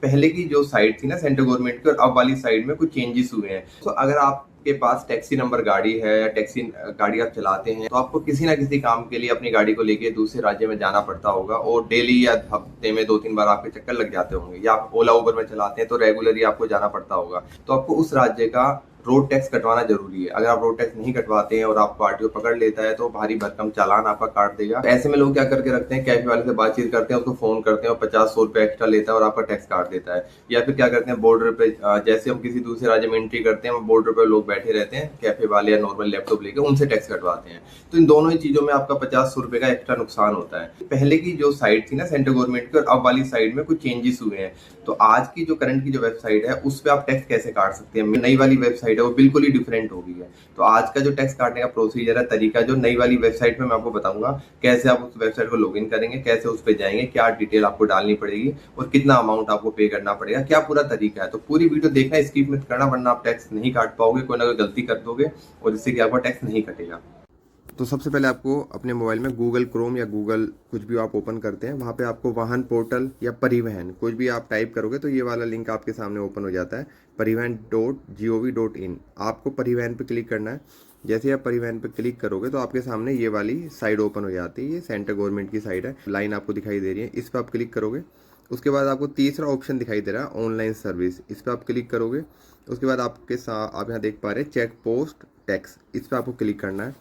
पहले की जो साइट थी ना सेंट्रल गवर्नमेंट की और अब वाली साइट में कुछ चेंजेस हुए हैं। तो अगर आपके पास टैक्सी नंबर गाड़ी है या टैक्सी गाड़ी आप चलाते हैं तो आपको किसी ना किसी काम के लिए अपनी गाड़ी को लेके दूसरे राज्य में जाना पड़ता होगा और डेली या हफ्ते में 2-3 बार आपके चक्कर लग जाते होंगे, या आप ओला उबर में चलाते हैं तो रेगुलरली आपको जाना पड़ता होगा। तो आपको उस राज्य का रोड टैक्स कटवाना जरूरी है। अगर आप रोड टैक्स नहीं कटवाते हैं और आपको आरटीओ पकड़ लेता है तो भारी भरकम चालान आपका काट देगा। ऐसे में लोग क्या करके रखते हैं, कैफे वाले से बातचीत करते हैं, उसको फोन करते हैं और 50-100 रुपए एक्स्ट्रा लेता है और आपका टैक्स काट देता है। या फिर क्या करते हैं, बॉर्डर पे जैसे हम किसी दूसरे राज्य में एंट्री करते हैं, बॉर्डर पे लोग बैठे रहते हैं, कैफे वाले या नॉर्मल लैपटॉप लेके उनसे टैक्स कटवाते हैं। तो इन दोनों ही चीजों में आपका 50-100 रुपए का एक्स्ट्रा नुकसान होता है। पहले की जो साइट थी ना सेंट्रल गवर्नमेंट की और अब वाली साइट में कुछ चेंजेस हुए हैं। तो आज की जो करंट की जो वेबसाइट है उस पर आप टैक्स कैसे काट सकते हैं, नई वाली वेबसाइट है वो बिल्कुल ही डिफरेंट हो गई है। तो आज का जो टैक्स काटने का प्रोसीजर है, तरीका, जो नई वाली वेबसाइट में मैं आपको बताऊंगा कैसे आप उस वेबसाइट को लॉगिन करेंगे, कैसे उस पर जाएंगे, क्या डिटेल आपको डालनी पड़ेगी और कितना अमाउंट आपको पे करना पड़ेगा, क्या पूरा तरीका है। तो पूरी वीडियो देखना, स्किप मत करना, वरना आप टैक्स नहीं काट पाओगे, कोई ना कोई गलती कर दोगे और इससे क्या आपका टैक्स नहीं कटेगा। तो सबसे पहले आपको अपने मोबाइल में गूगल क्रोम या गूगल कुछ भी आप ओपन करते हैं, वहाँ पे आपको वाहन पोर्टल या परिवहन कुछ भी आप टाइप करोगे तो ये वाला लिंक आपके सामने ओपन हो जाता है, परिवहन.gov.in। आपको परिवहन पे क्लिक करना है। जैसे ही आप परिवहन पे क्लिक करोगे तो आपके सामने ये वाली साइड ओपन हो जाती है। ये सेंट्रल गवर्नमेंट की साइड है, लाइन आपको दिखाई दे रही है, इस पर आप क्लिक करोगे। उसके बाद आपको तीसरा ऑप्शन दिखाई दे रहा है ऑनलाइन सर्विस, इस पर आप क्लिक करोगे। उसके बाद आपके साथ आप यहाँ देख पा रहे हैं चेक पोस्ट टैक्स, इस पर आपको क्लिक करना है।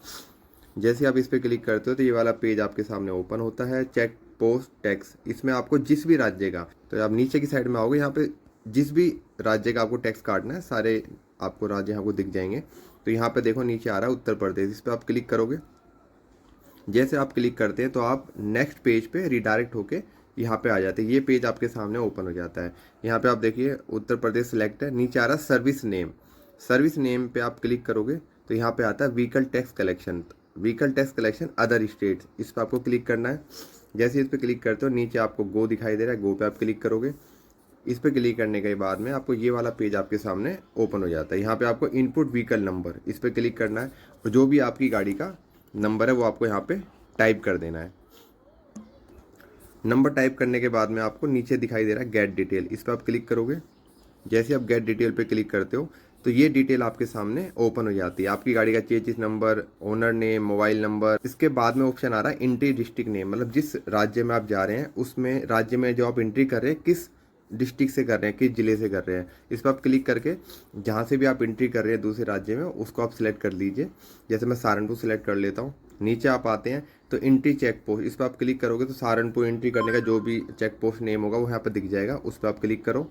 जैसे आप इस पर क्लिक करते हो तो ये वाला पेज आपके सामने ओपन होता है, चेक पोस्ट टैक्स। इसमें आपको जिस भी राज्य का, तो आप नीचे की साइड में आओगे, यहाँ पे जिस भी राज्य का आपको टैक्स काटना है सारे आपको राज्य यहाँ को दिख जाएंगे। तो यहाँ पे देखो नीचे आ रहा है उत्तर प्रदेश, इस पर आप क्लिक करोगे। जैसे आप क्लिक करते हैं तो आप नेक्स्ट पेज पे रिडायरेक्ट होके यहाँ पे आ जाते हैं। ये पेज आपके सामने ओपन हो जाता है। यहाँ पे आप देखिए उत्तर प्रदेश सिलेक्ट है, नीचे आ रहा है सर्विस नेम। सर्विस नेम पे आप क्लिक करोगे तो यहाँ पे आता है vehicle tax collection, vehicle tax collection other states, इस पर आपको क्लिक करना है। जैसे इस पर क्लिक करते हो नीचे आपको गो दिखाई दे रहा है, गो पे आप क्लिक करोगे। इस पर क्लिक करने के बाद में आपको ये वाला पेज आपके सामने ओपन हो जाता है। यहाँ पे आपको इनपुट व्हीकल नंबर, इस पर क्लिक करना है और जो भी आपकी गाड़ी का नंबर है वो आपको यहाँ पे टाइप कर देना है। नंबर टाइप करने के बाद में आपको नीचे दिखाई दे रहा है गेट डिटेल, इस पर आप क्लिक करोगे। जैसे आप गेट डिटेल पे क्लिक करते हो तो ये डिटेल आपके सामने ओपन हो जाती है, आपकी गाड़ी का chassis number, owner name, mobile number. इसके बाद में ऑप्शन आ रहा है एंट्री डिस्ट्रिक्ट नेम, मतलब जिस राज्य में आप जा रहे हैं उसमें राज्य में जो आप एंट्री कर रहे हैं किस डिस्ट्रिक्ट से कर रहे हैं, किस जिले से कर रहे हैं। इस पर आप क्लिक करके जहाँ से भी आप एंट्री कर रहे हैं दूसरे राज्य में उसको आप सिलेक्ट कर लीजिए। जैसे मैं सहारनपुर सिलेक्ट कर लेता हूँ। नीचे आप आते हैं तो एंट्री चेक पोस्ट, इस पर आप क्लिक करोगे तो सहारनपुर एंट्री करने का जो भी चेक पोस्ट नेम होगा वो यहाँ पर दिख जाएगा, उस पर आप क्लिक करो।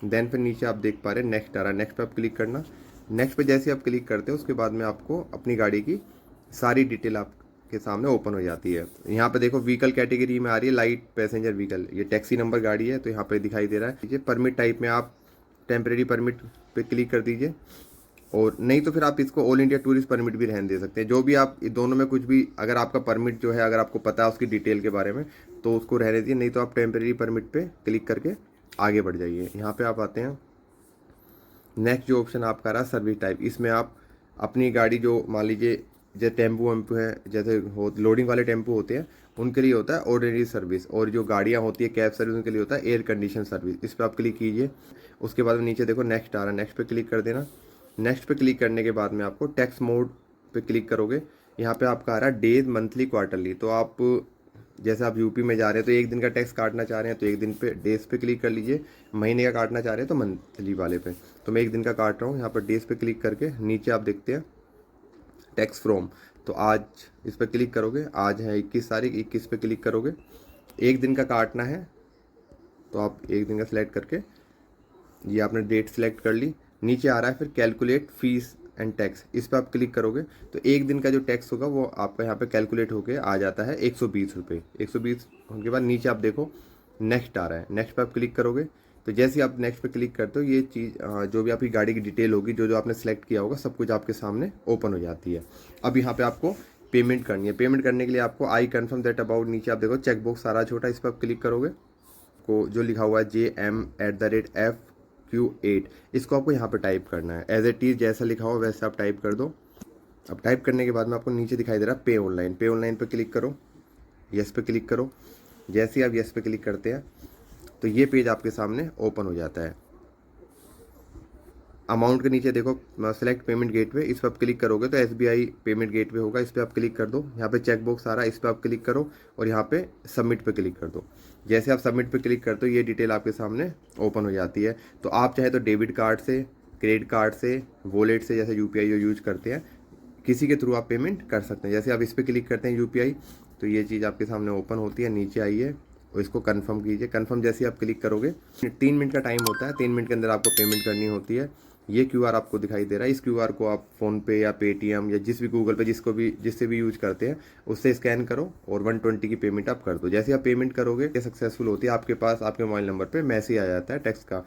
देन फिर नीचे आप देख पा रहे हैं नेक्स्ट आ रहा है, नेक्स्ट पे आप क्लिक करना। नेक्स्ट पे जैसे आप क्लिक करते हो उसके बाद में आपको अपनी गाड़ी की सारी डिटेल आपके सामने ओपन हो जाती है। यहाँ पे देखो व्हीकल कैटेगरी में आ रही है लाइट पैसेंजर व्हीकल, ये टैक्सी नंबर गाड़ी है तो यहाँ पे दिखाई दे रहा है। परमिट टाइप में आप टेम्परेरी परमिट पे क्लिक कर दीजिए, और नहीं तो फिर आप इसको ऑल इंडिया टूरिस्ट परमिट भी रहने दे सकते हैं। जो भी आप दोनों में कुछ भी, अगर आपका परमिट जो है अगर आपको पता है उसकी डिटेल के बारे में तो उसको रहने दीजिए, नहीं तो आप टेम्परेरी परमिट पे क्लिक करके आगे बढ़ जाइए। यहाँ पे आप आते हैं, नेक्स्ट जो ऑप्शन आपका रहा सर्विस टाइप, इसमें आप अपनी गाड़ी जो मान लीजिए जैसे टेम्पू वेम्पू है, जैसे हो लोडिंग वाले टेम्पू होते हैं उनके लिए होता है ऑर्डिनरी सर्विस, और जो गाड़ियाँ होती है कैब सर्विस उनके लिए होता है एयर कंडीशन सर्विस, इस पर आप क्लिक कीजिए। उसके बाद में नीचे देखो नेक्स्ट आ रहा है, नेक्स्ट पे क्लिक कर देना। नेक्स्ट पे क्लिक करने के बाद में आपको टैक्स मोड पे क्लिक करोगे। यहाँ पे आपका आ रहा है डेज, मंथली, क्वार्टरली। तो आप जैसे आप यूपी में जा रहे हैं तो एक दिन का टैक्स काटना चाह रहे हैं तो एक दिन पे डेज पे क्लिक कर लीजिए, महीने का काटना चाह रहे हैं तो मंथली वाले पे। तो मैं एक दिन का काट रहा हूँ, यहाँ पर डेज पे क्लिक करके नीचे आप देखते हैं टैक्स फ्रॉम, तो आज इस पर क्लिक करोगे। आज है 21 तारीख, 21 पे क्लिक करोगे। एक दिन का काटना है तो आप एक दिन का सिलेक्ट करके ये आपने डेट सिलेक्ट कर ली। नीचे आ रहा है फिर कैलकुलेट फीस एंड टैक्स, इस पर आप क्लिक करोगे तो एक दिन का जो टैक्स होगा वो आपका यहाँ पे कैलकुलेट होके आ जाता है 120 रुपये। 120 होने के बाद नीचे आप देखो नेक्स्ट आ रहा है, नेक्स्ट पे आप क्लिक करोगे। तो जैसे ही आप नेक्स्ट पे क्लिक करते हो ये चीज़ जो भी आपकी गाड़ी की डिटेल होगी, जो जो आपने सेलेक्ट किया होगा सब कुछ आपके सामने ओपन हो जाती है। अब यहाँ पे आपको पेमेंट करनी है। पेमेंट करने के लिए आपको आई कन्फर्म दैट अबाउट, नीचे आप देखो चेक बॉक्स सारा छोटा, इस पर आप क्लिक करोगे को जो लिखा हुआ है JM@FQ8, इसको आपको यहाँ पे टाइप करना है। एज इट इज़ जैसा लिखा हुआ वैसे आप टाइप कर दो। अब टाइप करने के बाद में आपको नीचे दिखाई दे रहा है पे ऑनलाइन, पे ऑनलाइन पे क्लिक करो, यस पे क्लिक करो। जैसे ही आप यस पे क्लिक करते हैं तो ये पेज आपके सामने ओपन हो जाता है। अमाउंट के नीचे देखो सेलेक्ट पेमेंट गेटवे, इस पर आप क्लिक करोगे तो SBI पेमेंट गेटवे होगा, इस पर आप क्लिक कर दो। यहाँ पे चेक बॉक्स आ रहा है, इस पर आप क्लिक करो और यहाँ पे सबमिट पे क्लिक कर दो। जैसे आप सबमिट पे क्लिक करते हो ये डिटेल आपके सामने ओपन हो जाती है। तो आप चाहे तो डेबिट कार्ड से, क्रेडिट कार्ड से, वॉलेट से, जैसे UPI जो यूज करते हैं, किसी के थ्रू आप पेमेंट कर सकते हैं। जैसे आप इस पर क्लिक करते हैं UPI, तो ये चीज़ आपके सामने ओपन होती है। नीचे आइए और इसको कंफर्म कीजिए। कंफर्म जैसे आप क्लिक करोगे 3 मिनट का टाइम होता है, 3 मिनट के अंदर आपको पेमेंट करनी होती है। ये QR आपको दिखाई दे रहा है, इस QR को आप फ़ोनपे या पेटीएम या जिस भी गूगल पे जिससे भी यूज करते हैं उससे स्कैन करो और 120 की पेमेंट आप कर दो। जैसे आप पेमेंट करोगे ये सक्सेसफुल होती है, आपके पास आपके मोबाइल नंबर पे मैसेज आ जाता है टेक्स्ट का